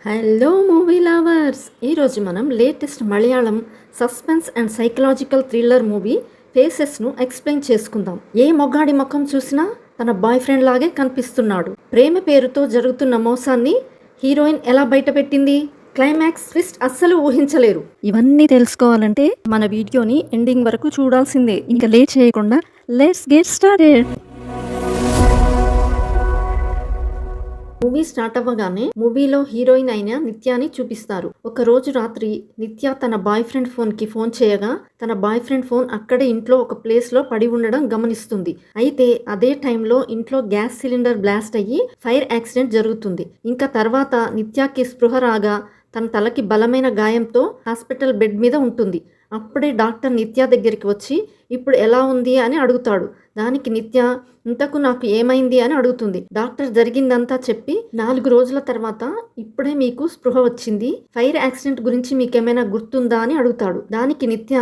Hello movie lovers, ఈరోజు మనం latest Malayalam suspense and psychological thriller movie ఫేసెస్ను ఎక్స్ప్లెయిన్ చేసుకుందాం. ఏ మొగాడి ముఖం చూసినా తన బాయ్ ఫ్రెండ్ లాగే కనిపిస్తున్నాడు. ప్రేమ పేరుతో జరుగుతున్న మోసాన్ని హీరోయిన్ ఎలా బయటపెట్టింది? క్లైమాక్స్ ట్విస్ట్ అస్సలు ఊహించలేరు. ఇవన్నీ తెలుసుకోవాలంటే మన వీడియోని ఎండింగ్ వరకు చూడాల్సిందే. ఇంకా లేట్ చేయకుండా let's get started. Movie start అవ్వగానే మూవీలో హీరోయిన్ అయిన నిత్యాని చూపిస్తారు. ఒక రోజు రాత్రి నిత్య తన బాయ్ ఫ్రెండ్ ఫోన్ చేయగా తన బాయ్ ఫ్రెండ్ ఫోన్ అక్కడే ఇంట్లో ఒక ప్లేస్ లో పడి ఉండడం గమనిస్తుంది. అయితే అదే టైంలో ఇంట్లో గ్యాస్ సిలిండర్ బ్లాస్ట్ అయ్యి ఫైర్ యాక్సిడెంట్ జరుగుతుంది. ఇంకా తర్వాత నిత్యాకి స్పృహ రాగా తన తలకి బలమైన గాయంతో హాస్పిటల్ బెడ్ మీద ఉంటుంది. అప్పుడే డాక్టర్ నిత్య దగ్గరికి వచ్చి ఇప్పుడు ఎలా ఉంది అని అడుగుతాడు. దానికి నిత్య ఇంతకు నాకు ఏమైంది అని అడుగుతుంది. డాక్టర్ జరిగిందంతా చెప్పి 4 రోజుల తర్వాత ఇప్పుడే మీకు స్పృహ వచ్చింది, ఫైర్ యాక్సిడెంట్ గురించి మీకేమైనా గుర్తుందా అని అడుగుతాడు. దానికి నిత్య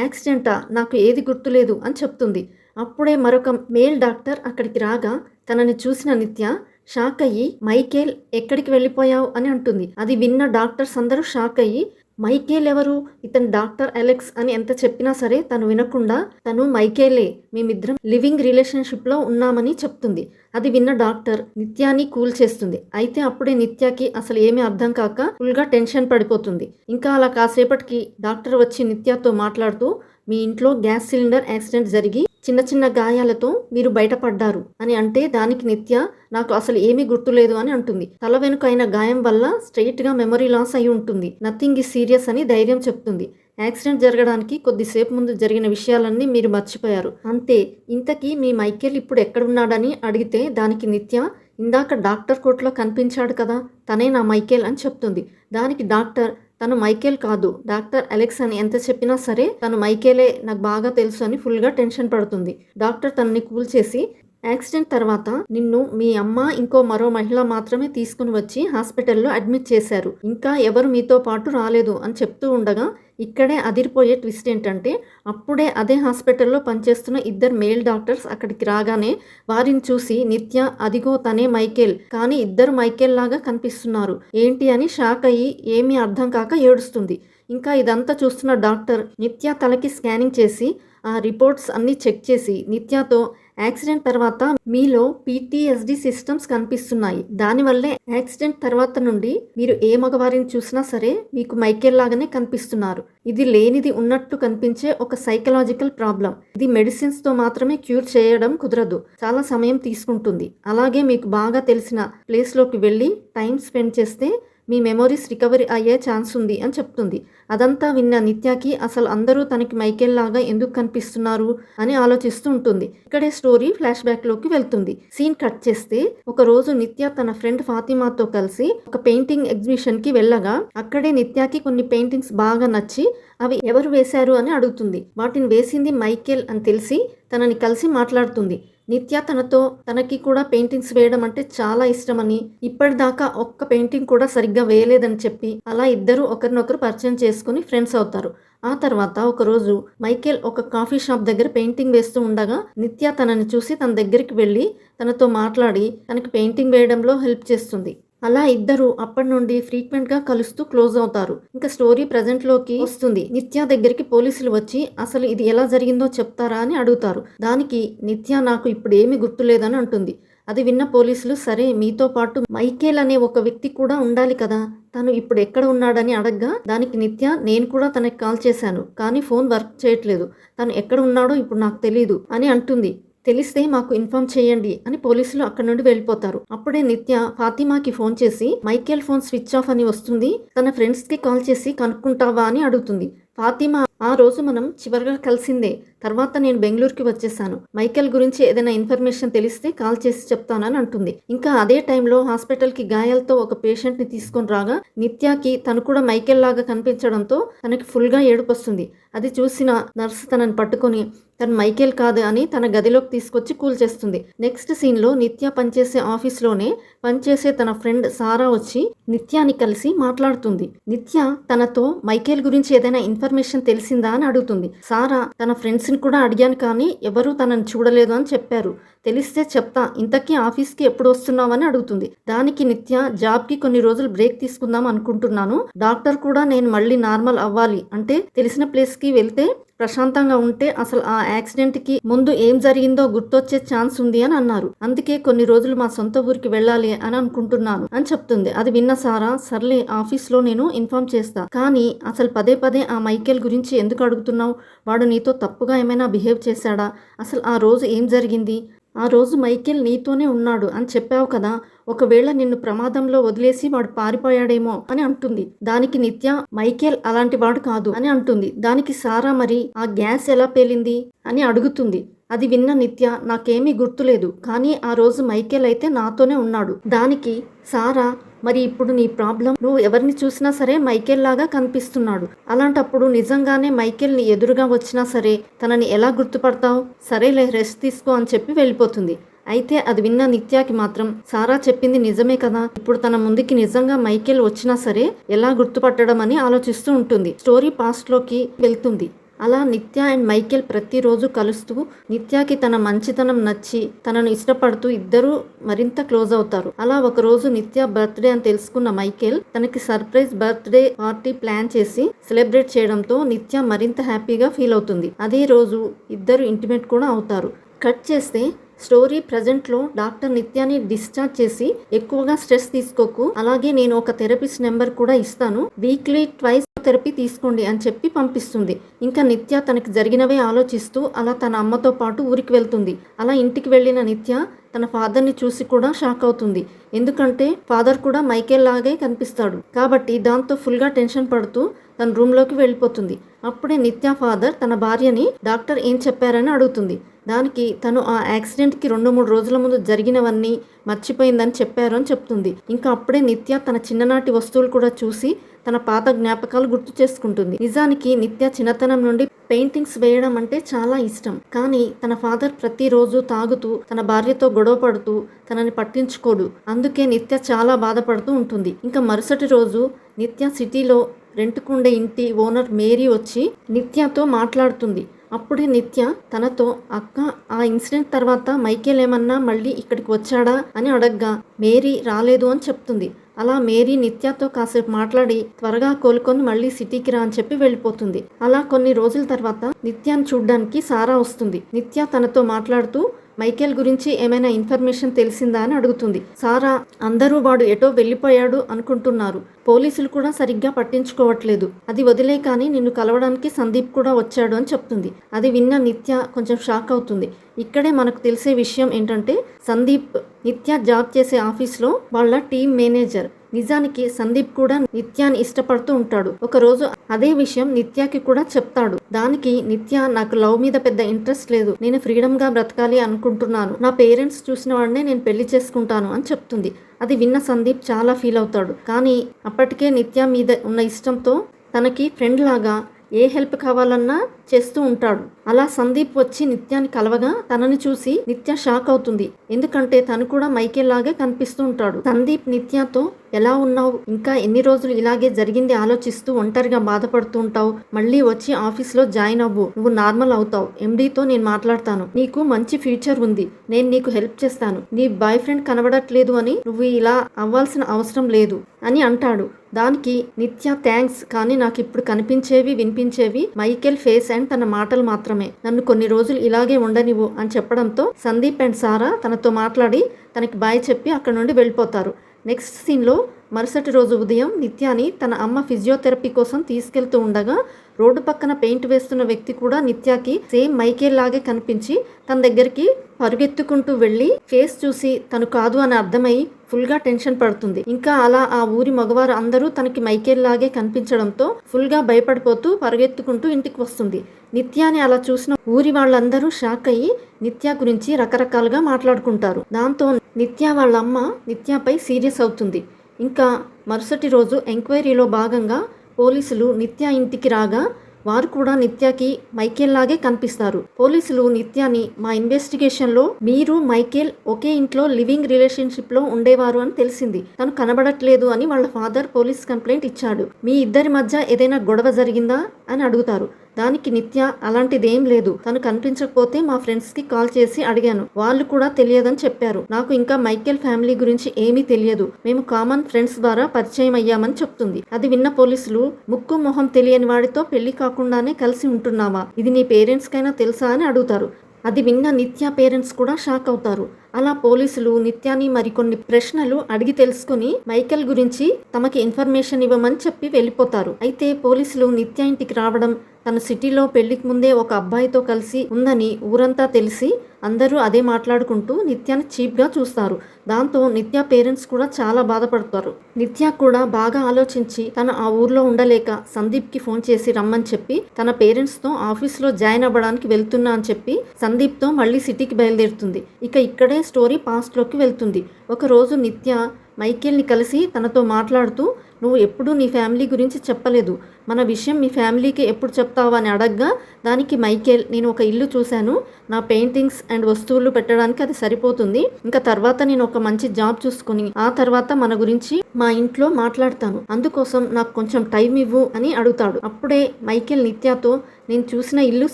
యాక్సిడెంటా, నాకు ఏది గుర్తులేదు అని చెప్తుంది. అప్పుడే మరొక మేల్ డాక్టర్ అక్కడికి రాగా తనని చూసిన నిత్య షాక్ అయ్యి మైకేల్ ఎక్కడికి వెళ్ళిపోయావు అని అంటుంది. అది విన్న డాక్టర్స్ అందరూ షాక్ అయ్యి మైకేల్ ఎవరు, ఇతను డాక్టర్ అలెక్స్ అని ఎంత చెప్పినా సరే తను వినకుండా తను మైకేలే, మేమిద్దరం లివింగ్ రిలేషన్షిప్ లో ఉన్నామని చెప్తుంది. అది విన్న డాక్టర్ నిత్యాని కూల్ చేస్తుంది. అయితే అప్పుడే నిత్యాకి అసలు ఏమీ అర్థం కాక ఫుల్ గా టెన్షన్ పడిపోతుంది. ఇంకా అలా కాసేపటికి డాక్టర్ వచ్చి నిత్యతో మాట్లాడుతూ మీ ఇంట్లో గ్యాస్ సిలిండర్ యాక్సిడెంట్ జరిగి చిన్న చిన్న గాయాలతో మీరు బయటపడ్డారు అని అంటే దానికి నిత్య నాకు అసలు ఏమీ గుర్తులేదు అని అంటుంది. తల వెనుక అయిన గాయం వల్ల స్ట్రైట్ గా మెమరీ లాస్ అయి ఉంటుంది, నథింగ్ ఈజ్ సీరియస్ అని ధైర్యం చెప్తుంది. యాక్సిడెంట్ జరగడానికి కొద్దిసేపు ముందు జరిగిన విషయాలన్నీ మీరు మర్చిపోయారు అంతే. ఇంతకీ మీ మైకేల్ ఇప్పుడు ఎక్కడున్నాడని అడిగితే దానికి నిత్య ఇందాక డాక్టర్ కోట్లో కనిపించాడు కదా, తనే నా మైకేల్ అని చెప్తుంది. దానికి డాక్టర్ తను మైకేల్ కాదు, డాక్టర్ అలెక్స్ అని ఎంత చెప్పినా సరే తను మైకేలే, నాకు బాగా తెలుసు అని ఫుల్గా టెన్షన్ పడుతుంది. డాక్టర్ తనని కూల్ చేసి యాక్సిడెంట్ తర్వాత నిన్ను మీ అమ్మ ఇంకో మరో మహిళ మాత్రమే తీసుకుని వచ్చి హాస్పిటల్లో అడ్మిట్ చేశారు, ఇంకా ఎవరు మీతో పాటు రాలేదు అని చెప్తూ ఉండగా ఇక్కడే అదిరిపోయే ట్విస్ట్ ఏంటంటే అప్పుడే అదే హాస్పిటల్లో పనిచేస్తున్న 2 మేల్ డాక్టర్స్ అక్కడికి రాగానే వారిని చూసి నిత్య అదిగో తనే మైకేల్, కానీ 2 మైకేల్ లాగా కనిపిస్తున్నారు ఏంటి అని షాక్ అయ్యి ఏమీ అర్థం కాక ఏడుస్తుంది. ఇంకా ఇదంతా చూస్తున్న డాక్టర్ నిత్య తలకి స్కానింగ్ చేసి ఆ రిపోర్ట్స్ అన్నీ చెక్ చేసి నిత్యతో యాక్సిడెంట్ తర్వాత మీలో PTSD సిస్టమ్స్ కనిపిస్తున్నాయి, దానివల్లే యాక్సిడెంట్ తర్వాత నుండి మీరు ఏ మగవారిని చూసినా సరే మీకు మైకేల్ లాగానే కనిపిస్తున్నారు. ఇది లేనిది ఉన్నట్టు కనిపించే ఒక సైకలాజికల్ ప్రాబ్లం. ఇది మెడిసిన్స్తో మాత్రమే క్యూర్ చేయడం కుదరదు, చాలా సమయం తీసుకుంటుంది. అలాగే మీకు బాగా తెలిసిన ప్లేస్లోకి వెళ్ళి టైం స్పెండ్ చేస్తే మీ మెమొరీస్ రికవరీ అయ్యే ఛాన్స్ ఉంది అని చెప్తుంది. అదంతా విన్న నిత్యకి అసలు అందరూ తనకి మైకేల్ లాగా ఎందుకు కనిపిస్తున్నారు అని ఆలోచిస్తూ ఉంటుంది. ఇక్కడే స్టోరీ ఫ్లాష్ బ్యాక్ లోకి వెళ్తుంది. సీన్ కట్ చేస్తే ఒక రోజు నిత్య తన ఫ్రెండ్ ఫాతిమాతో కలిసి ఒక పెయింటింగ్ ఎగ్జిబిషన్ కి వెళ్ళగా అక్కడే నిత్యకి కొన్ని పెయింటింగ్స్ బాగా నచ్చి అవి ఎవరు వేశారు అని అడుగుతుంది. వాటిని వేసింది మైకేల్ అని తెలిసి తనని కలిసి మాట్లాడుతుంది. నిత్య తనకి కూడా పెయింటింగ్స్ వేయడం అంటే చాలా ఇష్టమని, ఇప్పటిదాకా ఒక్క పెయింటింగ్ కూడా సరిగ్గా వేయలేదని చెప్పి అలా ఇద్దరు ఒకరినొకరు పరిచయం చేసుకుని ఫ్రెండ్స్ అవుతారు. ఆ తర్వాత ఒకరోజు మైకేల్ ఒక కాఫీ షాప్ దగ్గర పెయింటింగ్ వేస్తూ ఉండగా నిత్య తనని చూసి తన దగ్గరికి వెళ్ళి తనతో మాట్లాడి తనకి పెయింటింగ్ వేయడంలో హెల్ప్ చేస్తుంది. అలా ఇద్దరు అప్పటి నుండి ఫ్రీక్వెంట్గా కలుస్తూ క్లోజ్ అవుతారు. ఇంకా స్టోరీ ప్రజెంట్లోకి వస్తుంది. నిత్య దగ్గరికి పోలీసులు వచ్చి అసలు ఇది ఎలా జరిగిందో చెప్తారా అని అడుగుతారు. దానికి నిత్య నాకు ఇప్పుడు ఏమీ గుర్తులేదని అంటుంది. అది విన్న పోలీసులు సరే మీతో పాటు మైకేల్ అనే ఒక వ్యక్తి కూడా ఉండాలి కదా, తను ఇప్పుడు ఎక్కడ ఉన్నాడని అడగ్గా దానికి నిత్య నేను కూడా తనకి కాల్ చేశాను కానీ ఫోన్ వర్క్ చేయట్లేదు, తను ఎక్కడ ఉన్నాడో ఇప్పుడు నాకు తెలీదు అని అంటుంది. తెలిస్తే మాకు ఇన్ఫార్మ్ చేయండి అని పోలీసులు అక్కడి నుండి వెళ్ళిపోతారు. అప్పుడే నిత్య ఫాతిమాకి ఫోన్ చేసి మైకేల్ ఫోన్ స్విచ్ ఆఫ్ అని వస్తుంది, తన ఫ్రెండ్స్కి కాల్ చేసి కనుక్కుంటావా అని అడుగుతుంది. ఫాతిమా ఆ రోజు మనం చివరిగా కలిసిందే, తర్వాత నేను బెంగళూరుకి వచ్చేసాను, మైకేల్ గురించి ఏదైనా ఇన్ఫర్మేషన్ తెలిస్తే కాల్ చేసి చెప్తానని అంటుంది. ఇంకా అదే టైంలో హాస్పిటల్కి గాయాలతో ఒక పేషెంట్ని తీసుకొని రాగా నిత్యకి తను కూడా మైకేల్ లాగా కనిపించడంతో తనకి ఫుల్గా ఏడుపు వస్తుంది. అది చూసిన నర్సు తనని పట్టుకొని తను మైకేల్ కాదు అని తన గదిలోకి తీసుకొచ్చి కూల్ చేస్తుంది. నెక్స్ట్ సీన్లో నిత్య పనిచేసే ఆఫీస్లోనే పనిచేసే తన ఫ్రెండ్ సారా వచ్చి నిత్యాని కలిసి మాట్లాడుతుంది. నిత్య తనతో మైకేల్ గురించి ఏదైనా ఇన్ఫర్మేషన్ తెలిసిందా అని అడుగుతుంది. సారా తన ఫ్రెండ్స్ ఫ్రెండ్స్ని కూడా అడిగాను కానీ ఎవరూ తనని చూడలేదు అని చెప్పారు. తెలిస్తే చెప్తా, ఇంతకీ ఆఫీస్కి ఎప్పుడు వస్తున్నావని అడుగుతుంది. దానికి నిత్య, జాబ్కి కొన్ని రోజులు బ్రేక్ తీసుకుందాం అనుకుంటున్నాను. డాక్టర్ కూడా నేను మళ్ళీ నార్మల్ అవ్వాలి అంటే తెలిసిన ప్లేస్కి వెళ్తే ప్రశాంతంగా ఉంటే అసలు ఆ యాక్సిడెంట్కి ముందు ఏం జరిగిందో గుర్తొచ్చే ఛాన్స్ ఉంది అని అన్నారు. అందుకే కొన్ని రోజులు మా సొంత ఊరికి వెళ్ళాలి అని అనుకుంటున్నాను అని చెప్తుంది. అది విన్న సారా, సర్లే ఆఫీస్లో నేను ఇన్ఫార్మ్ చేస్తా, కానీ అసలు పదే పదే ఆ మైకేల్ గురించి ఎందుకు అడుగుతున్నావు? వాడు నీతో తప్పుగా ఏమైనా బిహేవ్ చేశాడా? అసలు ఆ రోజు ఏం జరిగింది? ఆ రోజు మైకేల్ నీతోనే ఉన్నాడు అని చెప్పావు కదా, ఒకవేళ నిన్ను ప్రమాదంలో వదిలేసి వాడు పారిపోయాడేమో అని అంటుంది. దానికి నిత్య, మైకేల్ అలాంటి వాడు కాదు అని అంటుంది. దానికి సారా, మరి ఆ గ్యాస్ ఎలా పేలింది అని అడుగుతుంది. అది విన్న నిత్య, నాకేమీ గుర్తులేదు, కానీ ఆ రోజు మైకేల్ అయితే నాతోనే ఉన్నాడు. దానికి సారా, మరి ఇప్పుడు నీ ప్రాబ్లం, నువ్వు ఎవరిని చూసినా సరే మైకేల్ లాగా కనిపిస్తున్నాడు. అలాంటప్పుడు నిజంగానే మైకేల్ ని ఎదురుగా వచ్చినా సరే తనని ఎలా గుర్తుపడతావు? సరేలే, రెస్ట్ తీసుకో అని చెప్పి వెళ్ళిపోతుంది. అయితే అది విన్న నిత్యాకి మాత్రం, సారా చెప్పింది నిజమే కదా, ఇప్పుడు తన ముందుకి నిజంగా మైకేల్ వచ్చినా సరే ఎలా గుర్తుపట్టడం అని ఆలోచిస్తూ ఉంటుంది. స్టోరీ పాస్ట్ లోకి వెళ్తుంది. అలా నిత్య అండ్ మైకేల్ ప్రతిరోజు కలుస్తూ నిత్యాకి తన మంచితనం నచ్చి తనను ఇష్టపడుతూ ఇద్దరూ మరింత క్లోజ్ అవుతారు. అలా ఒకరోజు నిత్య బర్త్డే అని తెలుసుకున్న మైకేల్ తనకి సర్ప్రైజ్ బర్త్డే పార్టీ ప్లాన్ చేసి సెలబ్రేట్ చేయడంతో నిత్య మరింత హ్యాపీగా ఫీల్ అవుతుంది. అదే రోజు ఇద్దరు ఇంటిమేట్ కూడా అవుతారు. కట్ చేస్తే స్టోరీ ప్రజెంట్లో డాక్టర్ నిత్యాని డిశ్చార్జ్ చేసి, ఎక్కువగా స్ట్రెస్ తీసుకోకు, అలాగే నేను ఒక థెరపిస్ట్ నెంబర్ కూడా ఇస్తాను, వీక్లీ ట్వైస్ థెరపీ తీసుకోండి అని చెప్పి పంపిస్తుంది. ఇంకా నిత్య తనకి జరిగినవే ఆలోచిస్తూ అలా తన అమ్మతో పాటు ఊరికి వెళ్తుంది. అలా ఇంటికి వెళ్ళిన నిత్య తన ఫాదర్ని చూసి కూడా షాక్ అవుతుంది. ఎందుకంటే ఫాదర్ కూడా మైకేల్ లాగే కనిపిస్తాడు కాబట్టి. దాంతో ఫుల్గా టెన్షన్ పడుతూ తన రూమ్లోకి వెళ్ళిపోతుంది. అప్పుడే నిత్య ఫాదర్ తన భార్యని డాక్టర్ ఏం చెప్పారని అడుగుతుంది. దానికి తను ఆ యాక్సిడెంట్కి 2-3 రోజుల ముందు జరిగినవన్నీ మర్చిపోయిందని చెప్పారు అని చెప్తుంది. ఇంకా అప్పుడే నిత్య తన చిన్ననాటి వస్తువులు కూడా చూసి తన పాత జ్ఞాపకాలు గుర్తు చేసుకుంటుంది. నిజానికి నిత్య చిన్నతనం నుండి పెయింటింగ్స్ వేయడం అంటే చాలా ఇష్టం. కానీ తన ఫాదర్ ప్రతిరోజు తాగుతూ తన భార్యతో గొడవ పడుతూ తనని పట్టించుకోడు. అందుకే నిత్య చాలా బాధపడుతూ ఉంటుంది. ఇంకా మరుసటి రోజు నిత్య సిటీలో రెంట్కుండే ఇంటి ఓనర్ మేరీ వచ్చి నిత్యతో మాట్లాడుతుంది. అప్పుడే నిత్య తనతో, అక్క, ఆ ఇన్సిడెంట్ తర్వాత మైకేల్ ఏమన్నా మళ్ళీ ఇక్కడికి వచ్చాడా అని అడగ్గా మేరీ రాలేదు అని చెప్తుంది. అలా మేరీ నిత్యతో కాసేపు మాట్లాడి త్వరగా కోలుకొని మళ్ళీ సిటీకి రా అని చెప్పి వెళ్ళిపోతుంది. అలా కొన్ని రోజుల తర్వాత నిత్యాన్ని చూడ్డానికి సారా వస్తుంది. నిత్య తనతో మాట్లాడుతూ మైకేల్ గురించి ఏమైనా ఇన్ఫర్మేషన్ తెలిసిందా అని అడుగుతుంది. సారా, అందరూ వాడు ఎటో వెళ్ళిపోయాడు అనుకుంటున్నారు, పోలీసులు కూడా సరిగ్గా పట్టించుకోవట్లేదు, అది వదిలే కానీ నిన్ను కలవడానికి సందీప్ కూడా వచ్చాడు అని చెప్తుంది. అది విన్న నిత్య కొంచెం షాక్ అవుతుంది. ఇక్కడే మనకు తెలిసే విషయం ఏంటంటే సందీప్ నిత్య జాబ్ చేసే ఆఫీస్లో వాళ్ళ టీం మేనేజర్. నిజానికి సందీప్ కూడా నిత్యాన్ని ఇష్టపడుతూ ఉంటాడు. ఒకరోజు అదే విషయం నిత్యకి కూడా చెప్తాడు. దానికి నిత్య, నాకు లవ్ మీద పెద్ద ఇంట్రెస్ట్ లేదు, నేను ఫ్రీడమ్ గా బ్రతకాలి అనుకుంటున్నాను, నా పేరెంట్స్ చూసిన వాడినే నేను పెళ్లి చేసుకుంటాను అని చెప్తుంది. అది విన్న సందీప్ చాలా ఫీల్ అవుతాడు. కానీ అప్పటికే నిత్య మీద ఉన్న ఇష్టంతో తనకి ఫ్రెండ్ లాగా ఏ హెల్ప్ కావాలన్నా చేస్తూ ఉంటాడు. అలా సందీప్ వచ్చి నిత్యాన్ని కలవగా తనని చూసి నిత్య షాక్ అవుతుంది. ఎందుకంటే తను కూడా మైకేల్ లాగే కనిపిస్తూ ఉంటాడు. సందీప్ నిత్యతో, ఎలా ఉన్నావు, ఇంకా ఎన్ని రోజులు ఇలాగే జరిగింది ఆలోచిస్తూ ఒంటరిగా బాధపడుతూ ఉంటావు, మళ్ళీ వచ్చి ఆఫీస్లో జాయిన్ అవ్వు, నువ్వు నార్మల్ అవుతావు, ఎండీతో నేను మాట్లాడతాను, నీకు మంచి ఫ్యూచర్ ఉంది, నేను నీకు హెల్ప్ చేస్తాను, నీ బాయ్ ఫ్రెండ్ కనబడట్లేదు అని నువ్వు ఇలా అవ్వాల్సిన అవసరం లేదు అని అంటాడు. దానికి నిత్య, థ్యాంక్స్, కానీ నాకు ఇప్పుడు కనిపించేవి వినిపించేవి మైకేల్ ఫేస్ అండ్ తన మాటలు మాత్రమే, నన్ను కొన్ని రోజులు ఇలాగే ఉండనివ్వు అని చెప్పడంతో సందీప్ అండ్ సారా తనతో మాట్లాడి తనకి బాయ్ చెప్పి అక్కడ నుండి వెళ్ళిపోతారు. నెక్స్ట్ సీన్లో మరుసటి రోజు ఉదయం నిత్యాని తన అమ్మ ఫిజియోథెరపీ కోసం తీసుకెళ్తూ ఉండగా రోడ్డు పక్కన పెయింట్ వేస్తున్న వ్యక్తి కూడా నిత్యాకి సేమ్ మైకేల్ లాగే కనిపించి తన దగ్గరికి పరుగెత్తుకుంటూ వెళ్ళి ఫేస్ చూసి తను కాదు అని అర్థమై ఫుల్గా టెన్షన్ పడుతుంది. ఇంకా అలా ఆ ఊరి మగవారు అందరూ తనకి మైకేల్ లాగే కనిపించడంతో ఫుల్గా భయపడిపోతూ పరుగెత్తుకుంటూ ఇంటికి వస్తుంది. నిత్యాని అలా చూసిన ఊరి వాళ్ళందరూ షాక్ అయ్యి నిత్య గురించి రకరకాలుగా మాట్లాడుకుంటారు. దాంతో నిత్య వాళ్ళ అమ్మ నిత్యపై సీరియస్ అవుతుంది. ఇంకా మరుసటి రోజు ఎంక్వైరీలో భాగంగా పోలీసులు నిత్య ఇంటికి రాగా వారు కూడా నిత్యకి మైకేల్ లాగే కనిపిస్తారు. పోలీసులు నిత్యాని, మా ఇన్వెస్టిగేషన్లో మీరు మైకేల్ ఒకే ఇంట్లో లివింగ్ రిలేషన్షిప్లో ఉండేవారు అని తెలిసింది, తను కనబడట్లేదు అని వాళ్ళ ఫాదర్ పోలీస్ కంప్లైంట్ ఇచ్చాడు, మీ ఇద్దరి మధ్య ఏదైనా గొడవ జరిగిందా అని అడుగుతారు. దానికి నిత్య అలాంటిదేం లేదు, తను కనిపించకపోతే మా ఫ్రెండ్స్ కి కాల్ చేసి అడిగాను, వాళ్ళు కూడా తెలియదని చెప్పారు. నాకు ఇంకా మైకేల్ ఫ్యామిలీ గురించి ఏమీ తెలియదు, మేము కామన్ ఫ్రెండ్స్ ద్వారా పరిచయం అయ్యామని చెప్తుంది. అది విన్న పోలీసులు, ముక్కు మొహం తెలియని వాడితో పెళ్లి కాకుండానే కలిసి ఉంటున్నావా, ఇది నీ పేరెంట్స్ కైనా తెలుసా అని అడుగుతారు. అది విన్న నిత్య పేరెంట్స్ కూడా షాక్ అవుతారు. అలా పోలీసులు నిత్యాని మరికొన్ని ప్రశ్నలు అడిగి తెలుసుకుని మైకేల్ గురించి తమకి ఇన్ఫర్మేషన్ ఇవ్వమని చెప్పి వెళ్ళిపోతారు. అయితే పోలీసులు నిత్య ఇంటికి రావడం, తన సిటీలో పెళ్లికి ముందే ఒక అబ్బాయితో కలిసి ఉందని ఊరంతా తెలిసి అందరూ అదే మాట్లాడుకుంటూ నిత్యాని చీప్గా చూస్తారు. దాంతో నిత్య పేరెంట్స్ కూడా చాలా బాధపడతారు. నిత్య కూడా బాగా ఆలోచించి తను ఆ ఊర్లో ఉండలేక సందీప్కి ఫోన్ చేసి రమ్మని చెప్పి తన పేరెంట్స్తో ఆఫీస్లో జాయిన్ అవ్వడానికి వెళ్తున్నా అని చెప్పి సందీప్తో మళ్ళీ సిటీకి బయలుదేరుతుంది. ఇక ఇక్కడే స్టోరీ పాస్ట్లోకి వెళ్తుంది. ఒకరోజు నిత్య మైకేల్ని కలిసి తనతో మాట్లాడుతూ, నువ్వు ఎప్పుడూ నీ ఫ్యామిలీ గురించి చెప్పలేదు, మన విషయం మీ ఫ్యామిలీకి ఎప్పుడు చెప్తావా అని అడగ్గా దానికి మైకేల్, నేను ఒక ఇల్లు చూశాను, నా పెయింటింగ్స్ అండ్ వస్తువులు పెట్టడానికి అది సరిపోతుంది, ఇంకా తర్వాత నేను ఒక మంచి జాబ్ చూసుకుని ఆ తర్వాత మన గురించి మా ఇంట్లో మాట్లాడతాను, అందుకోసం నాకు కొంచెం టైం ఇవ్వు అని అడుగుతాడు. అప్పుడే మైకేల్ నిత్యతో, నేను చూసిన ఇల్లు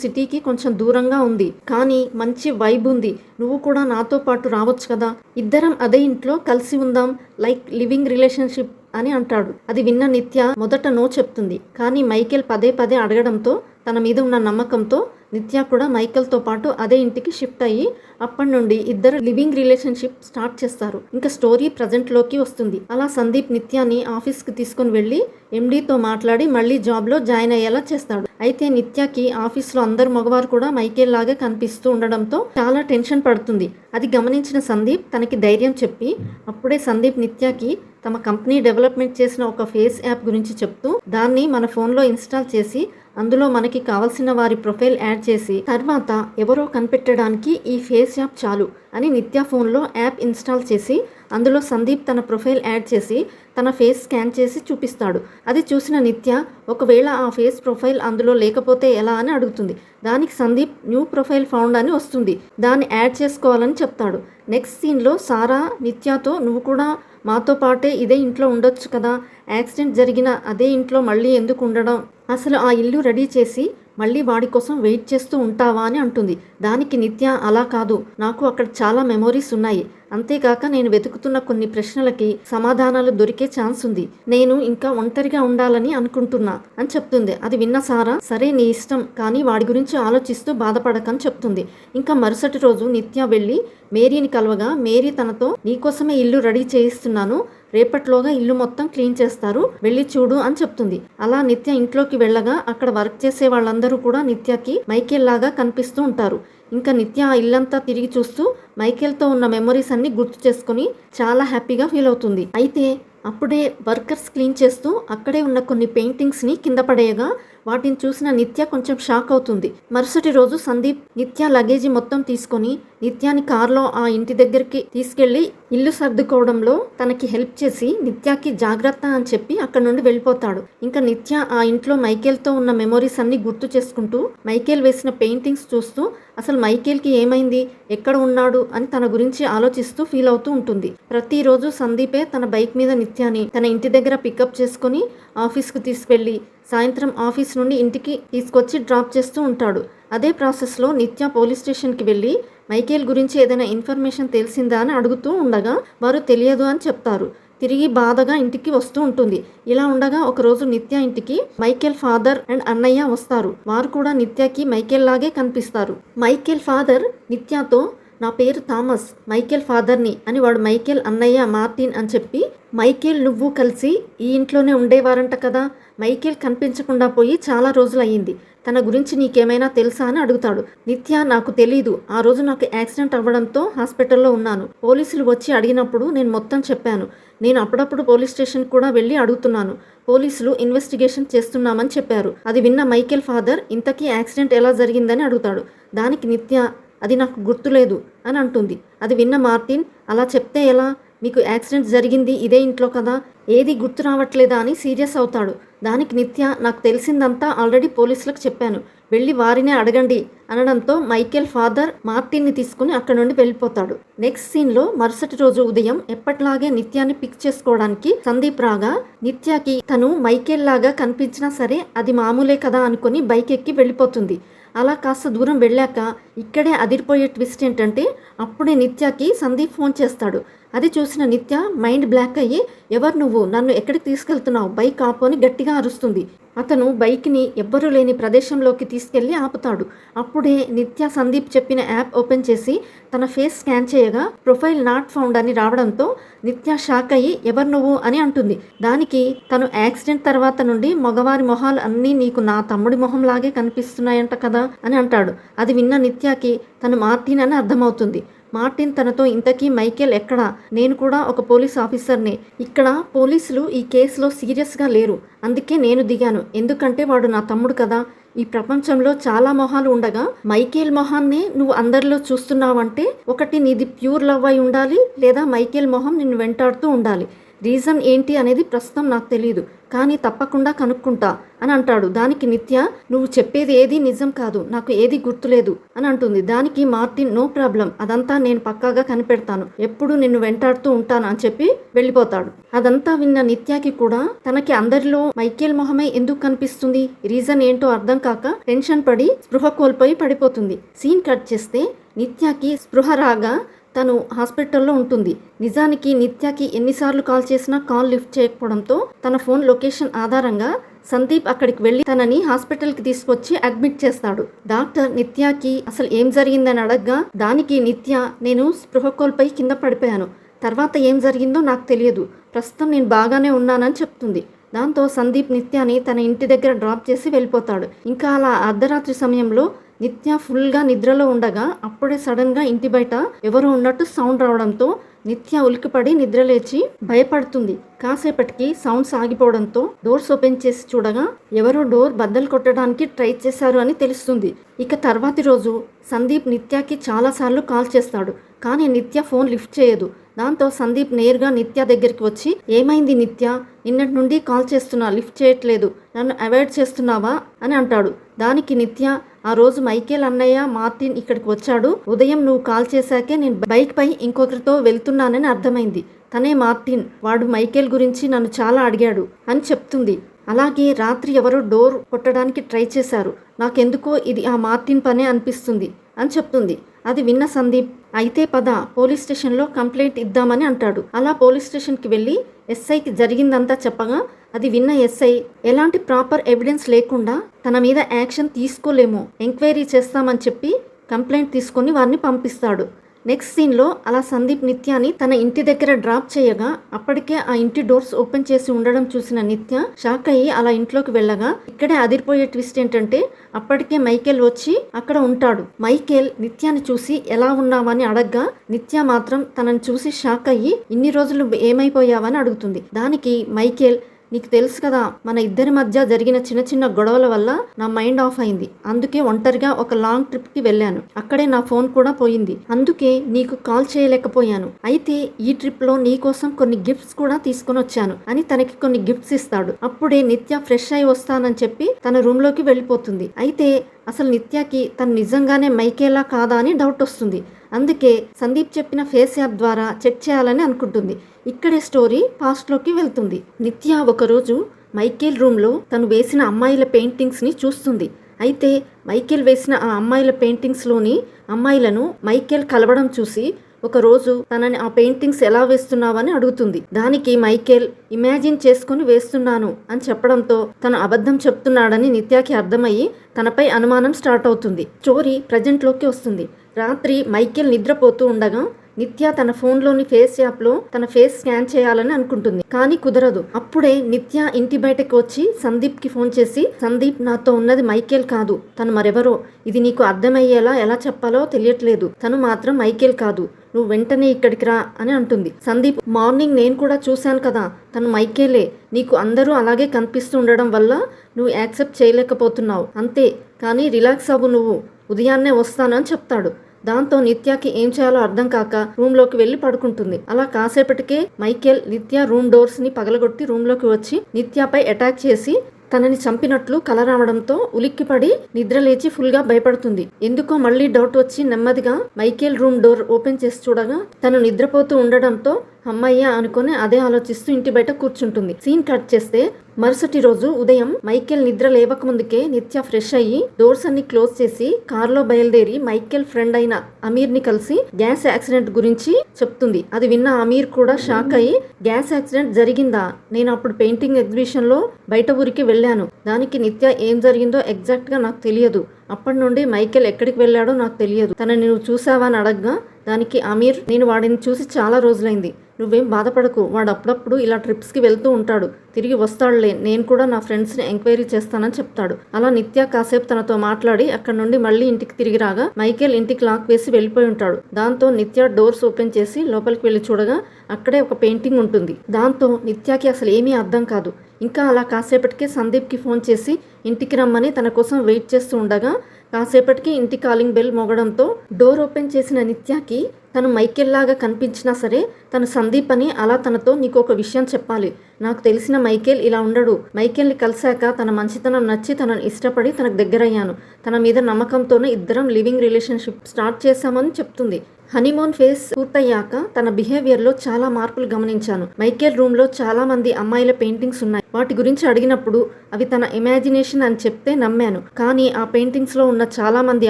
సిటీకి కొంచెం దూరంగా ఉంది, కానీ మంచి వైబ్ ఉంది, నువ్వు కూడా నాతో పాటు రావచ్చు కదా, ఇద్దరం అదే ఇంట్లో కలిసి ఉందాం, లైక్ లివింగ్ రిలేషన్షిప్ అని అంటాడు. అది విన్న నిత్య మొదట నో చెప్తుంది. కానీ మైకేల్ పదే పదే అడగడంతో తన మీద ఉన్న నమ్మకంతో నిత్య కూడా మైకేల్తో పాటు అదే ఇంటికి షిఫ్ట్ అయ్యి అప్పటి నుండి ఇద్దరు లివింగ్ రిలేషన్షిప్ స్టార్ట్ చేస్తారు. ఇంకా స్టోరీ ప్రజెంట్లోకి వస్తుంది. అలా సందీప్ నిత్యాని ఆఫీస్కి తీసుకుని వెళ్ళి ఎండీతో మాట్లాడి మళ్ళీ జాబ్లో జాయిన్ అయ్యేలా చేస్తాడు. అయితే నిత్యకి ఆఫీస్లో అందరు మగవారు కూడా మైకేల్ లాగే కనిపిస్తూ ఉండడంతో చాలా టెన్షన్ పడుతుంది. అది గమనించిన సందీప్ తనకి ధైర్యం చెప్పి, అప్పుడే సందీప్ నిత్యకి తమ కంపెనీ డెవలప్మెంట్ చేసిన ఒక ఫేస్ యాప్ గురించి చెప్తూ, దాన్ని మన ఫోన్లో ఇన్స్టాల్ చేసి అందులో మనకి కావాల్సిన వారి ప్రొఫైల్ యాడ్ చేసి తర్వాత ఎవరో కనిపెట్టడానికి ఈ ఫేస్ యాప్ చాలు అని నిత్య ఫోన్లో యాప్ ఇన్స్టాల్ చేసి అందులో సందీప్ తన ప్రొఫైల్ యాడ్ చేసి తన ఫేస్ స్కాన్ చేసి చూపిస్తాడు. అది చూసిన నిత్య, ఒకవేళ ఆ ఫేస్ ప్రొఫైల్ అందులో లేకపోతే ఎలా అని అడుగుతుంది. దానికి సందీప్ న్యూ ప్రొఫైల్ ఫౌండ్ అని వస్తుంది, దాన్ని యాడ్ చేసుకోవాలని చెప్తాడు. నెక్స్ట్ సీన్లో సారా నిత్యతో, నువ్వు కూడా మాతో పాటే ఇదే ఇంట్లో ఉండొచ్చు కదా, యాక్సిడెంట్ జరిగిన అదే ఇంట్లో మళ్ళీ ఎందుకు ఉండడం, అసలు ఆ ఇల్లు రెడీ చేసి మళ్ళీ వాడి కోసం వెయిట్ చేస్తూ ఉంటావా అని అంటుంది. దానికి నిత్య, అలా కాదు, నాకు అక్కడ చాలా మెమొరీస్ ఉన్నాయి, అంతేకాక నేను వెతుకుతున్న కొన్ని ప్రశ్నలకి సమాధానాలు దొరికే ఛాన్స్ ఉంది, నేను ఇంకా ఒంటరిగా ఉండాలని అనుకుంటున్నా అని చెప్తుంది. అది విన్న సారా, సరే నీ ఇష్టం, కానీ వాడి గురించి ఆలోచిస్తూ బాధపడకని చెప్తుంది. ఇంకా మరుసటి రోజు నిత్య వెళ్ళి మేరీని కలవగా మేరీ తనతో, నీకోసమే ఇల్లు రెడీ చేయిస్తున్నాను, రేపట్లోగా ఇల్లు మొత్తం క్లీన్ చేస్తారు, వెళ్ళి చూడు అని చెప్తుంది. అలా నిత్య ఇంట్లోకి వెళ్ళగా అక్కడ వర్క్ చేసే వాళ్ళందరూ కూడా నిత్యకి మైకేల్ లాగా కనిపిస్తూ ఉంటారు. ఇంకా నిత్య ఆ ఇల్లంతా తిరిగి చూస్తూ మైకేల్తో ఉన్న మెమొరీస్ అన్ని గుర్తు చేసుకుని చాలా హ్యాపీగా ఫీల్ అవుతుంది. అయితే అప్పుడే వర్కర్స్ క్లీన్ చేస్తూ అక్కడే ఉన్న కొన్ని పెయింటింగ్స్ని కింద పడేయగా వాటిని చూసిన నిత్య కొంచెం షాక్ అవుతుంది. మరుసటి రోజు సందీప్ నిత్య లగేజీ మొత్తం తీసుకొని నిత్యాని కార్లో ఆ ఇంటి దగ్గరికి తీసుకెళ్లి ఇల్లు సర్దుకోవడంలో తనకి హెల్ప్ చేసి నిత్యకి జాగ్రత్త అని చెప్పి అక్కడ నుండి వెళ్ళిపోతాడు. ఇంకా నిత్య ఆ ఇంట్లో మైకేల్తో ఉన్న మెమొరీస్ అన్ని గుర్తు చేసుకుంటూ మైకేల్ వేసిన పెయింటింగ్స్ చూస్తూ అసలు మైకేల్కి ఏమైంది, ఎక్కడ ఉన్నాడు అని తన గురించి ఆలోచిస్తూ ఫీల్ అవుతూ ఉంటుంది. ప్రతిరోజు సందీపే తన బైక్ మీద నిత్యాని తన ఇంటి దగ్గర పికప్ చేసుకొని ఆఫీస్కి తీసుకెళ్ళి సాయంత్రం ఆఫీస్ నుండి ఇంటికి తీసుకొచ్చి డ్రాప్ చేస్తూ ఉంటాడు. అదే ప్రాసెస్లో నిత్య పోలీస్ స్టేషన్కి వెళ్ళి మైకేల్ గురించి ఏదైనా ఇన్ఫర్మేషన్ తెలిసిందా అని అడుగుతూ ఉండగా వారు తెలియదు అని చెప్తారు. తిరిగి బాధగా ఇంటికి వస్తూ ఉంటుంది. ఇలా ఉండగా ఒకరోజు నిత్య ఇంటికి మైకేల్ ఫాదర్ అండ్ అన్నయ్య వస్తారు. వారు కూడా నిత్యకి మైకేల్ లాగే కనిపిస్తారు. మైకేల్ ఫాదర్ నిత్యతో, నా పేరు థామస్, మైకేల్ ఫాదర్ని అని వాడు మైకేల్ అన్నయ్య మార్టిన్ అని చెప్పి, మైకేల్ నువ్వు కలిసి ఈ ఇంట్లోనే ఉండేవారంట కదా, మైకేల్ కనిపించకుండా పోయి చాలా రోజులు అయ్యింది, తన గురించి నీకేమైనా తెలుసా అని అడుగుతాడు. నిత్య, నాకు తెలీదు, ఆ రోజు నాకు యాక్సిడెంట్ అవ్వడంతో హాస్పిటల్లో ఉన్నాను, పోలీసులు వచ్చి అడిగినప్పుడు నేను మొత్తం చెప్పాను, నేను అప్పుడప్పుడు పోలీస్ స్టేషన్ కూడా వెళ్ళి అడుగుతున్నాను, పోలీసులు ఇన్వెస్టిగేషన్ చేస్తున్నామని చెప్పారు. అది విన్న మైకేల్ ఫాదర్, ఇంతకీ యాక్సిడెంట్ ఎలా జరిగిందని అడుగుతాడు. దానికి నిత్య, అది నాకు గుర్తులేదు అని అంటుంది. అది విన్న మార్టిన్, అలా చెప్తే ఎలా, మీకు యాక్సిడెంట్ జరిగింది ఇదే ఇంట్లో కదా, ఏది గుర్తు రావట్లేదా అని సీరియస్ అవుతాడు. దానికి నిత్య నాకు తెలిసిందంతా ఆల్రెడీ పోలీసులకు చెప్పాను, వెళ్ళి వారినే అడగండి అనడంతో మైకేల్ ఫాదర్ మార్టిన్ని తీసుకుని అక్కడ నుండి వెళ్ళిపోతాడు. నెక్స్ట్ సీన్లో మరుసటి రోజు ఉదయం ఎప్పటిలాగే నిత్యాన్ని పిక్ చేసుకోవడానికి సందీప్ రాగా నిత్యకి తను మైకేల్ లాగా కనిపించినా సరే అది మామూలే కదా అనుకుని బైక్ ఎక్కి వెళ్ళిపోతుంది. అలా కాస్త దూరం వెళ్ళాక ఇక్కడే అదిరిపోయే ట్విస్ట్ ఏంటంటే అప్పుడే నిత్యకి సందీప్ ఫోన్ చేస్తాడు. అది చూసిన నిత్య మైండ్ బ్లాక్ అయ్యి, ఎవరు నువ్వు, నన్ను ఎక్కడికి తీసుకెళ్తున్నావు, బైక్ ఆపు అని గట్టిగా అరుస్తుంది. అతను బైక్ని ఎవ్వరూ లేని ప్రదేశంలోకి తీసుకెళ్లి ఆపుతాడు. అప్పుడే నిత్య సందీప్ చెప్పిన యాప్ ఓపెన్ చేసి తన ఫేస్ స్కాన్ చేయగా ప్రొఫైల్ నాట్ ఫౌండ్ అని రావడంతో నిత్య షాక్ అయ్యి ఎవరు నువ్వు అని అంటుంది. దానికి తను యాక్సిడెంట్ తర్వాత నుండి మగవారి మొహాలు అన్నీ నీకు నా తమ్ముడి మొహం లాగే కనిపిస్తున్నాయంట కదా అని అంటాడు. అది విన్న నిత్యకి తను మార్టిన్ అని అర్థమవుతుంది. మార్టిన్ తనతో ఇంతకీ మైకేల్ ఎక్కడా, నేను కూడా ఒక పోలీస్ ఆఫీసర్నే, ఇక్కడ పోలీసులు ఈ కేసులో సీరియస్గా లేరు, అందుకే నేను దిగాను, ఎందుకంటే వాడు నా తమ్ముడు కదా. ఈ ప్రపంచంలో చాలా మొహాలు ఉండగా మైకేల్ మొహాన్నే నువ్వు అందరిలో చూస్తున్నావంటే ఒకటి నీది ప్యూర్ లవ్ అయి ఉండాలి, లేదా మైకేల్ మొహం నిన్ను వెంటాడుతూ ఉండాలి. రీజన్ ఏంటి అనేది ప్రస్తుతం నాకు తెలియదు, కానీ తప్పకుండా కనుక్కుంటా అని అంటాడు. దానికి నిత్య నువ్వు చెప్పేది ఏది నిజం కాదు, నాకు ఏది గుర్తులేదు అని అంటుంది. దానికి మార్టిన్ నో ప్రాబ్లం, అదంతా నేను పక్కాగా కనిపెడతాను, ఎప్పుడు నిన్ను వెంటాడుతూ ఉంటాను అని చెప్పి వెళ్ళిపోతాడు. అదంతా విన్న నిత్యకి కూడా తనకి అందరిలో మైకేల్ మొహమే ఎందుకు కనిపిస్తుంది, రీజన్ ఏంటో అర్థం కాక టెన్షన్ పడి స్పృహ కోల్పోయి పడిపోతుంది. సీన్ కట్ చేస్తే నిత్యకి స్పృహ రాగా తను హాస్పిటల్లో ఉంటుంది. నిజానికి నిత్యకి ఎన్నిసార్లు కాల్ చేసినా కాల్ లిఫ్ట్ చేయకపోవడంతో తన ఫోన్ లొకేషన్ ఆధారంగా సందీప్ అక్కడికి వెళ్ళి తనని హాస్పిటల్కి తీసుకొచ్చి అడ్మిట్ చేస్తాడు. డాక్టర్ నిత్యకి అసలు ఏం జరిగిందని అడగ్గా దానికి నిత్య నేను స్పృహ కోల్పోయి కింద పడిపోయాను, తర్వాత ఏం జరిగిందో నాకు తెలియదు, ప్రస్తుతం నేను బాగానే ఉన్నానని చెప్తుంది. దాంతో సందీప్ నిత్యాని తన ఇంటి దగ్గర డ్రాప్ చేసి వెళ్ళిపోతాడు. ఇంకా అలా అర్ధరాత్రి సమయంలో నిత్య ఫుల్గా నిద్రలో ఉండగా అప్పుడే సడన్గా ఇంటి బయట ఎవరో ఉన్నట్టు సౌండ్ రావడంతో నిత్య ఉలికిపడి నిద్రలేచి భయపడుతుంది. కాసేపటికి సౌండ్స్ ఆగిపోవడంతో డోర్స్ ఓపెన్ చేసి చూడగా ఎవరో డోర్ బద్దలు కొట్టడానికి ట్రై చేశారు అని తెలుస్తుంది. ఇక తర్వాతి రోజు సందీప్ నిత్యకి చాలాసార్లు కాల్ చేస్తాడు, కానీ నిత్య ఫోన్ లిఫ్ట్ చేయదు. దాంతో సందీప్ నేరుగా నిత్య దగ్గరికి వచ్చి ఏమైంది నిత్య, నిన్నటి నుండి కాల్ చేస్తున్నా లిఫ్ట్ చేయట్లేదు, నన్ను అవాయిడ్ చేస్తున్నావా అని అంటాడు. దానికి నిత్య ఆ రోజు మైకేల్ అన్నయ్య మార్టిన్ ఇక్కడికి వచ్చాడు, ఉదయం నువ్వు కాల్ చేశాకే నేను బైక్ పై ఇంకొకరితో వెళ్తున్నానని అర్థమైంది, తనే మార్టిన్, వాడు మైకేల్ గురించి నన్ను చాలా అడిగాడు అని చెప్తుంది. అలాగే రాత్రి ఎవరో డోర్ కొట్టడానికి ట్రై చేశారు, నాకెందుకో ఇది ఆ మార్టిన్ పనే అనిపిస్తుంది అని చెప్తుంది. అది విన్న సందీప్ అయితే పద పోలీస్ స్టేషన్లో కంప్లైంట్ ఇద్దామని అంటాడు. అలా పోలీస్ స్టేషన్కి వెళ్ళి ఎస్ఐకి జరిగిందంతా చెప్పగా అది విన్న ఎస్ఐ ఎలాంటి ప్రాపర్ ఎవిడెన్స్ లేకుండా తన మీద యాక్షన్ తీసుకోలేము, ఎంక్వైరీ చేస్తామని చెప్పి కంప్లైంట్ తీసుకొని వారిని పంపిస్తాడు. నెక్స్ట్ సీన్లో అలా సందీప్ నిత్యాని తన ఇంటి దగ్గర డ్రాప్ చేయగా అప్పటికే ఆ ఇంటి డోర్స్ ఓపెన్ చేసి ఉండడం చూసిన నిత్య షాక్ అయ్యి అలా ఇంట్లోకి వెళ్ళగా ఇక్కడే అదిరిపోయే ట్విస్ట్ ఏంటంటే అప్పటికే మైకేల్ వచ్చి అక్కడ ఉంటాడు. మైకేల్ నిత్యాని చూసి ఎలా ఉన్నావని అడగ్గా నిత్య మాత్రం తనని చూసి షాక్ అయ్యి ఇన్ని రోజులు ఏమైపోయావని అడుగుతుంది. దానికి మైకేల్ నీకు తెలుసు కదా, మన ఇద్దరి మధ్య జరిగిన చిన్న చిన్న గొడవల వల్ల నా మైండ్ ఆఫ్ అయింది, అందుకే ఒంటరిగా ఒక లాంగ్ ట్రిప్కి వెళ్ళాను, అక్కడే నా ఫోన్ కూడా పోయింది, అందుకే నీకు కాల్ చేయలేకపోయాను, అయితే ఈ ట్రిప్లో నీ కోసం కొన్ని గిఫ్ట్స్ కూడా తీసుకొని వచ్చాను అని తనకి కొన్ని గిఫ్ట్స్ ఇస్తాడు. అప్పుడే నిత్య ఫ్రెష్ అయి వస్తానని చెప్పి తన రూమ్లోకి వెళ్ళిపోతుంది. అయితే అసలు నిత్యకి తను నిజంగానే మైకేలా కాదా అని డౌట్ వస్తుంది. అందుకే సందీప్ చెప్పిన ఫేస్ యాప్ ద్వారా చెక్ చేయాలని అనుకుంటుంది. ఇక్కడే స్టోరీ పాస్ట్లోకి వెళ్తుంది. నిత్య ఒకరోజు మైకేల్ రూమ్లో తను వేసిన అమ్మాయిల పెయింటింగ్స్ని చూస్తుంది. అయితే మైకేల్ వేసిన ఆ అమ్మాయిల పెయింటింగ్స్లోని అమ్మాయిలను మైకేల్ కలవడం చూసి ఒకరోజు తనని ఆ పెయింటింగ్స్ ఎలా వేస్తున్నావని అడుగుతుంది. దానికి మైకేల్ ఇమాజిన్ చేసుకుని వేస్తున్నాను అని చెప్పడంతో తను అబద్ధం చెప్తున్నాడని నిత్యకి అర్థమయ్యి తనపై అనుమానం స్టార్ట్ అవుతుంది. స్టోరీ ప్రజెంట్లోకి వస్తుంది. రాత్రి మైకేల్ నిద్రపోతూ ఉండగా నిత్య తన ఫోన్లోని ఫేస్ యాప్లో తన ఫేస్ స్కాన్ చేయాలని అనుకుంటుంది, కానీ కుదరదు. అప్పుడే నిత్య ఇంటి బయటకు వచ్చి సందీప్కి ఫోన్ చేసి సందీప్ నాతో ఉన్నది మైకేల్ కాదు, తను మరెవరో, ఇది నీకు అర్థమయ్యేలా ఎలా చెప్పాలో తెలియట్లేదు, తను మాత్రం మైకేల్ కాదు, నువ్వు వెంటనే ఇక్కడికి రా అని అంటుంది. సందీప్ మార్నింగ్ నేను కూడా చూశాను కదా, తను మైకేలే, నీకు అందరూ అలాగే కనిపిస్తూ ఉండడం వల్ల నువ్వు యాక్సెప్ట్ చేయలేకపోతున్నావు అంతే, కానీ రిలాక్స్ అవ్వు, నువ్వు ఉదయాన్నే వస్తానని చెప్తాడు. దాంతో నిత్యకి ఏం చేయాలో అర్థం కాక రూమ్ లోకి వెళ్లి పడుకుంటుంది. అలా కాసేపటికే మైకేల్ నిత్య రూమ్ డోర్స్ ని పగలగొట్టి రూమ్ లోకి వచ్చి నిత్యపై అటాక్ చేసి తనని చంపినట్లు కల రావడంతో ఉలిక్కిపడి నిద్రలేచి ఫుల్ గా భయపడుతుంది. ఎందుకో మళ్ళీ డౌట్ వచ్చి నెమ్మదిగా మైకేల్ రూమ్ డోర్ ఓపెన్ చేసి చూడగా తను నిద్రపోతూ ఉండడంతో అమ్మయ్య అనుకుని అదే ఆలోచిస్తూ ఇంటి బయట కూర్చుంటుంది. సీన్ కట్ చేస్తే మరుసటి రోజు ఉదయం మైకేల్ నిద్ర లేవక ముందుకే నిత్య ఫ్రెష్ అయ్యి డోర్స్ అన్ని క్లోజ్ చేసి కార్లో బయలుదేరి మైకేల్ ఫ్రెండ్ అయిన అమీర్ ని కలిసి గ్యాస్ యాక్సిడెంట్ గురించి చెప్తుంది. అది విన్న అమీర్ కూడా షాక్ అయ్యి గ్యాస్ యాక్సిడెంట్ జరిగిందా, నేను అప్పుడు పెయింటింగ్ ఎగ్జిబిషన్ లో బయట ఊరికి వెళ్ళాను, దానికి నిత్య ఏం జరిగిందో ఎగ్జాక్ట్ గా నాకు తెలియదు, అప్పటి నుండి మైకేల్ ఎక్కడికి వెళ్ళాడో నాకు తెలియదు, తనని నువ్వు చూసావా అని అడగ్గా దానికి అమీర్ నేను వాడిని చూసి చాలా రోజులైంది, నువ్వేం బాధపడకు, వాడు అప్పుడప్పుడు ఇలా ట్రిప్స్కి వెళ్తూ ఉంటాడు, తిరిగి వస్తాడులే, నేను కూడా నా ఫ్రెండ్స్ని ఎంక్వైరీ చేస్తానని చెప్తాడు. అలా నిత్య కాసేపు తనతో మాట్లాడి అక్కడ నుండి మళ్ళీ ఇంటికి తిరిగి రాగా మైకేల్ ఇంటికి లాక్ వేసి వెళ్ళిపోయి ఉంటాడు. దాంతో నిత్య డోర్స్ ఓపెన్ చేసి లోపలికి వెళ్ళి చూడగా అక్కడే ఒక పెయింటింగ్ ఉంటుంది. దాంతో నిత్యకి అసలు ఏమీ అర్థం కాదు. ఇంకా అలా కాసేపటికే సందీప్కి ఫోన్ చేసి ఇంటికి రమ్మని తన కోసం వెయిట్ చేస్తూ ఉండగా కాసేపటికి ఇంటి కాలింగ్ బెల్ మోగడంతో డోర్ ఓపెన్ చేసిన నిత్యకి తను మైకేల్ లాగా కనిపించినా సరే తను సందీప్ అని అలా తనతో నీకు ఒక విషయం చెప్పాలి, నాకు తెలిసిన మైకేల్ ఇలా ఉండడు, మైకేల్ని కలిశాక తన మంచితనం నచ్చి తనను ఇష్టపడి తనకు దగ్గరయ్యాను, తన మీద నమ్మకంతోనే ఇద్దరం లివింగ్ రిలేషన్షిప్ స్టార్ట్ చేశామని చెప్తుంది. హనీమూన్ ఫేస్ పూర్తయ్యాక తన బిహేవియర్లో చాలా మార్పులు గమనించాను. మైకేల్ రూమ్లో చాలా మంది అమ్మాయిల పెయింటింగ్స్ ఉన్నాయి, వాటి గురించి అడిగినప్పుడు అవి తన ఇమాజినేషన్ అని చెప్తే నమ్మాను, కానీ ఆ పెయింటింగ్స్లో ఉన్న చాలా మంది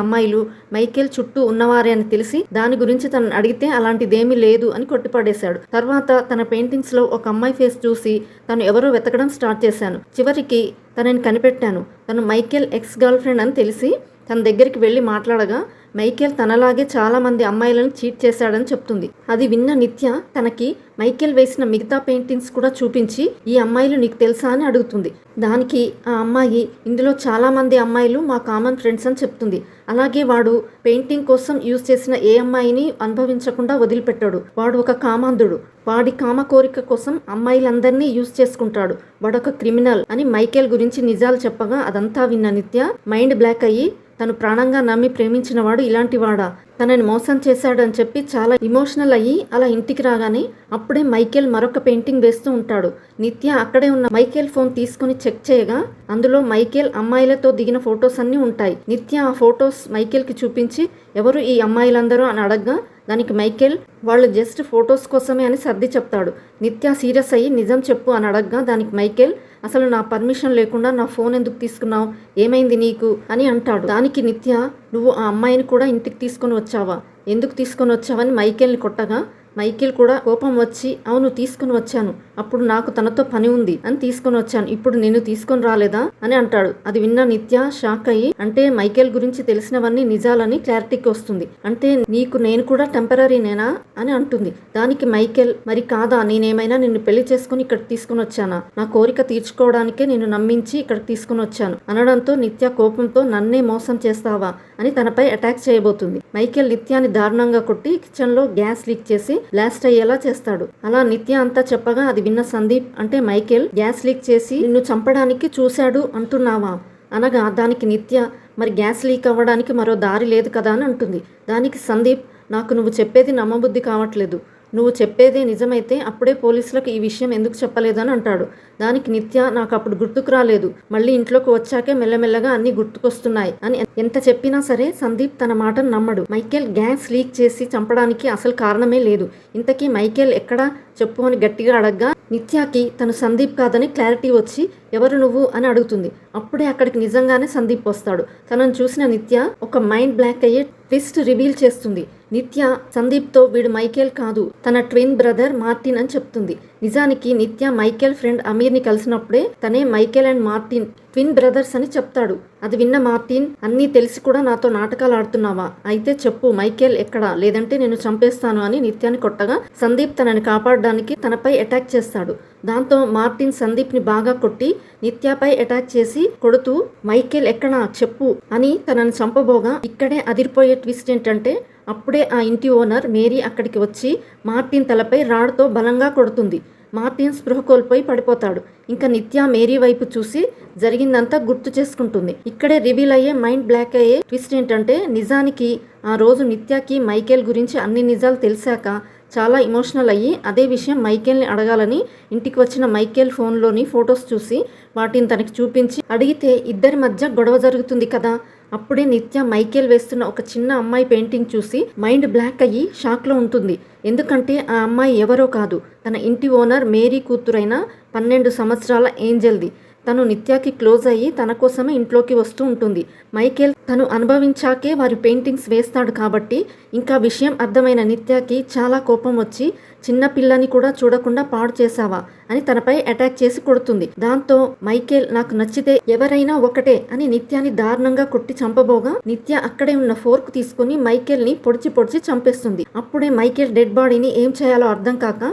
అమ్మాయిలు మైకేల్ చుట్టూ ఉన్నవారే అని తెలిసి దాని గురించి తనను అడిగితే అలాంటిదేమీ లేదు అని కొట్టిపడేశాడు. తర్వాత తన పెయింటింగ్స్లో ఒక అమ్మాయి ఫేస్ చూసి తను ఎవరో వెతకడం స్టార్ట్ చేశాను. చివరికి తనని కనిపెట్టాను, తను మైకేల్ ఎక్స్ గర్ల్ ఫ్రెండ్ అని తెలిసి తన దగ్గరికి వెళ్ళి మాట్లాడగా మైకేల్ తనలాగే చాలా మంది అమ్మాయిలను చీట్ చేశాడని చెప్తుంది. అది విన్న నిత్య తనకి మైకేల్ వేసిన మిగతా పెయింటింగ్స్ కూడా చూపించి ఈ అమ్మాయిలు నీకు తెలుసా అని అడుగుతుంది. దానికి ఆ అమ్మాయి ఇందులో చాలా మంది అమ్మాయిలు మా కామన్ ఫ్రెండ్స్ అని చెప్తుంది. అలాగే వాడు పెయింటింగ్ కోసం యూజ్ చేసిన ఏ అమ్మాయిని అనుభవించకుండా వదిలిపెట్టాడు, వాడు ఒక కామాంధుడు, వాడి కామ కోరిక కోసం అమ్మాయిలందరినీ యూజ్ చేసుకుంటాడు, వాడొక క్రిమినల్ అని మైకేల్ గురించి నిజాలు చెప్పగా అదంతా విన్న నిత్య మైండ్ బ్లాక్ అయ్యి తను ప్రాణంగా నమ్మి ప్రేమించిన వాడు ఇలాంటి వాడా, తనని మోసం చేశాడని చెప్పి చాలా ఇమోషనల్ అయ్యి అలా ఇంటికి రాగానే అప్పుడే మైకేల్ మరొక పెయింటింగ్ వేస్తూ ఉంటాడు. నిత్య అక్కడే ఉన్న మైకేల్ ఫోన్ తీసుకుని చెక్ చేయగా అందులో మైకేల్ అమ్మాయిలతో దిగిన ఫొటోస్ అన్నీ ఉంటాయి. నిత్య ఆ ఫొటోస్ మైకేల్కి చూపించి ఎవరు ఈ అమ్మాయిలందరూ అని అడగ్గా దానికి మైకేల్ వాళ్ళు జస్ట్ ఫొటోస్ కోసమే అని సర్ది చెప్తాడు. నిత్య సీరియస్ అయ్యి నిజం చెప్పు అని అడగ్గా దానికి మైకేల్ అసలు నా పర్మిషన్ లేకుండా నా ఫోన్ ఎందుకు తీసుకున్నావు, ఏమైంది నీకు అని అంటాడు. దానికి నిత్య నువ్వు ఆ అమ్మాయిని కూడా ఇంటికి తీసుకొని వచ్చావా, ఎందుకు తీసుకొని వచ్చావని మైకేల్ని కొట్టగా మైకేల్ కూడా కోపం వచ్చి అవును తీసుకుని వచ్చాను, అప్పుడు నాకు తనతో పని ఉంది అని తీసుకొని వచ్చాను, ఇప్పుడు నేను తీసుకొని రాలేదా అని అంటాడు. అది విన్న నిత్య షాక్ అయ్యి అంటే మైకేల్ గురించి తెలిసినవన్నీ నిజాలని క్లారిటీకి వస్తుంది, అంటే నీకు నేను కూడా టెంపరీనేనా అని అంటుంది. దానికి మైకేల్ మరి కాదా, నేనేమైనా నిన్ను పెళ్లి చేసుకుని ఇక్కడికి తీసుకుని వచ్చానా, నా కోరిక తీర్చుకోవడానికే నేను నమ్మించి ఇక్కడికి తీసుకుని వచ్చాను అనడంతో నిత్య కోపంతో నన్నే మోసం చేస్తావా అని తనపై అటాక్ చేయబోతుంది. మైకేల్ నిత్యాన్ని దారుణంగా కొట్టి కిచెన్ లో గ్యాస్ లీక్ చేసి బ్లాస్ట్ అయ్యేలా చేస్తాడు. అలా నిత్య అంతా చెప్పగా అది విన్న సందీప్ అంటే మైకేల్ గ్యాస్ లీక్ చేసి నిన్ను చంపడానికి చూశాడు అంటున్నావా అనగా దానికి నిత్య మరి గ్యాస్ లీక్ అవ్వడానికి మరో దారి లేదు కదా అని అంటుంది. దానికి సందీప్ నాకు నువ్వు చెప్పేది నమ్మబుద్ధి కావట్లేదు, నువ్వు చెప్పేదే నిజమైతే అప్పుడే పోలీసులకు ఈ విషయం ఎందుకు చెప్పలేదని అంటాడు. దానికి నిత్య నాకు అప్పుడు గుర్తుకు రాలేదు, మళ్ళీ ఇంట్లోకి వచ్చాకే మెల్లమెల్లగా అన్ని గుర్తుకొస్తున్నాయి అని ఎంత చెప్పినా సరే సందీప్ తన మాటను నమ్మడు. మైకేల్ గ్యాస్ లీక్ చేసి చంపడానికి అసలు కారణమే లేదు, ఇంతకీ మైకేల్ ఎక్కడా చెప్పు అని గట్టిగా అడగ్గా నిత్యకి తను సందీప్ కాదని క్లారిటీ వచ్చి ఎవరు నువ్వు అని అడుగుతుంది. అప్పుడే అక్కడికి నిజంగానే సందీప్ వస్తాడు. తనను చూసిన నిత్య ఒక మైండ్ బ్లాక్ అయ్యే ట్విస్ట్ రివీల్ చేస్తుంది. నిత్య సందీప్తో వీడు మైకేల్ కాదు, తన ట్విన్ బ్రదర్ మార్టిన్ అని చెప్తుంది. నిజానికి నిత్య మైకేల్ ఫ్రెండ్ అమీర్ని కలిసినప్పుడే తనే Michael and Martin twin brothers అని చెప్తాడు. అది విన్న మార్టిన్ అన్నీ తెలిసి కూడా నాతో నాటకాలు ఆడుతున్నావా, అయితే చెప్పు మైకేల్ ఎక్కడా, లేదంటే నేను చంపేస్తాను అని నిత్యాన్ని కొట్టగా సందీప్ తనని కాపాడడానికి తనపై అటాక్ చేస్తాడు. దాంతో మార్టిన్ సందీప్ని బాగా కొట్టి నిత్యపై అటాక్ చేసి కొడుతూ మైకేల్ ఎక్కడా చెప్పు అని తనని చంపబోగా ఇక్కడే అదిరిపోయే ట్విస్ట్ ఏంటంటే అప్పుడే ఆ ఇంటి ఓనర్ మేరీ అక్కడికి వచ్చి మార్టిన్ తలపై రాడ్తో బలంగా కొడుతుంది. మార్టిన్ స్పృహ కోల్పోయి పడిపోతాడు. ఇంకా నిత్య మేరీ వైపు చూసి జరిగిందంతా గుర్తు చేసుకుంటుంది. ఇక్కడే రివీల్ అయ్యే మైండ్ బ్లాక్ అయ్యే ట్విస్ట్ ఏంటంటే నిజానికి ఆ రోజు నిత్యకి మైకేల్ గురించి అన్ని నిజాలు తెలిసాక చాలా ఎమోషనల్ అయ్యి అదే విషయం మైకేల్ని అడగాలని ఇంటికి వచ్చిన మైకేల్ ఫోన్లోని ఫొటోస్ చూసి వాటిని తనకి చూపించి అడిగితే ఇద్దరి మధ్య గొడవ జరుగుతుంది కదా. అప్పుడే నిత్య మైకేల్ వేస్తున్న ఒక చిన్న అమ్మాయి పెయింటింగ్ చూసి మైండ్ బ్లాక్ అయ్యి షాక్లో ఉంటుంది. ఎందుకంటే ఆ అమ్మాయి ఎవరో కాదు, తన ఇంటి ఓనర్ మేరీ కూతురైన 12 సంవత్సరాల ఏంజెల్ది. తను నిత్యకి క్లోజ్ అయ్యి తన కోసమే ఇంట్లోకి వస్తూ ఉంటుంది. మైకేల్ తను అనుభవించాకే వారి పెయింటింగ్స్ వేస్తాడు కాబట్టి ఇంకా విషయం అర్థమైన నిత్యకి చాలా కోపం వచ్చి చిన్న పిల్లని కూడా చూడకుండా పాడు చేశావా అని తనపై అటాక్ చేసి కొడుతుంది. దాంతో మైకేల్ నాకు నచ్చితే ఎవరైనా ఒకటే అని నిత్యాని దారుణంగా కొట్టి చంపబోగా నిత్య అక్కడే ఉన్న ఫోర్క్ తీసుకుని మైకేల్ ని పొడిచి పొడిచి చంపేస్తుంది. అప్పుడే మైకేల్ డెడ్ బాడీని ఏం చేయాలో అర్థం కాక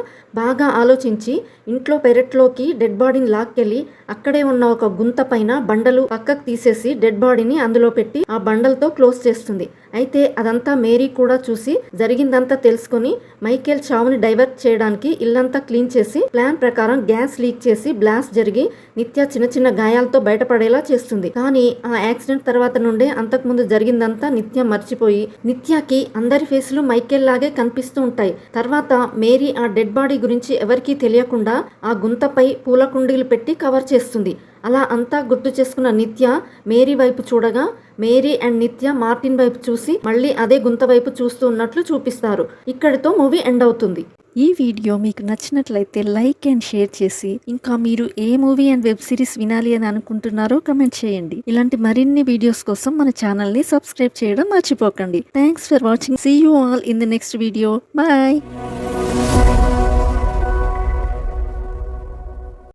బాగా ఆలోచించి ఇంట్లో పెరట్లోకి డెడ్ బాడీని లాక్కెళ్ళి అక్కడే ఉన్న ఒక గుంత పైన బండలు పక్కకు తీసేసి డెడ్ బాడీని అందులో పెట్టి ఆ బండలతో క్లోజ్ చేస్తుంది. అయితే అదంతా మేరీ కూడా చూసి జరిగిందంతా తెలుసుకుని మైకేల్ చావుని డైవర్ట్ చేయడానికి ఇల్లంతా క్లీన్ చేసి ప్లాన్ ప్రకారం గ్యాస్ లీక్ చేసి బ్లాస్ట్ జరిగి నిత్య చిన్న చిన్న గాయాలతో బయటపడేలా చేస్తుంది. కానీ ఆ యాక్సిడెంట్ తర్వాత నుండే అంతకుముందు జరిగిందంతా నిత్య మర్చిపోయి నిత్యకి అందరి ఫేసులు మైకేల్ లాగే కనిపిస్తూ ఉంటాయి. తర్వాత మేరీ ఆ డెడ్ బాడీ గురించి ఎవరికీ తెలియకుండా ఆ గుంతపై పూల కుండీలు పెట్టి కవర్ చేస్తుంది. అలా అంతా గుర్తు చేసుకున్న నిత్య మేరీ వైపు చూడగా మేరీ అండ్ నిత్య మార్టిన్ వైపు చూసి మళ్ళీ అదే గుంత వైపు చూస్తూ ఉన్నట్లు చూపిస్తారు. ఇక్కడితో మూవీ ఎండ్ అవుతుంది. ఈ వీడియో మీకు నచ్చినట్లయితే లైక్ అండ్ షేర్ చేసి ఇంకా మీరు ఏ మూవీ అండ్ వెబ్ సిరీస్ వినాలి అని అనుకుంటున్నారో కమెంట్ చేయండి. ఇలాంటి మరిన్ని వీడియోస్ కోసం మన ఛానల్ని సబ్స్క్రైబ్ చేయడం మర్చిపోకండి. Thanks for watching. See you all in the next video. Bye.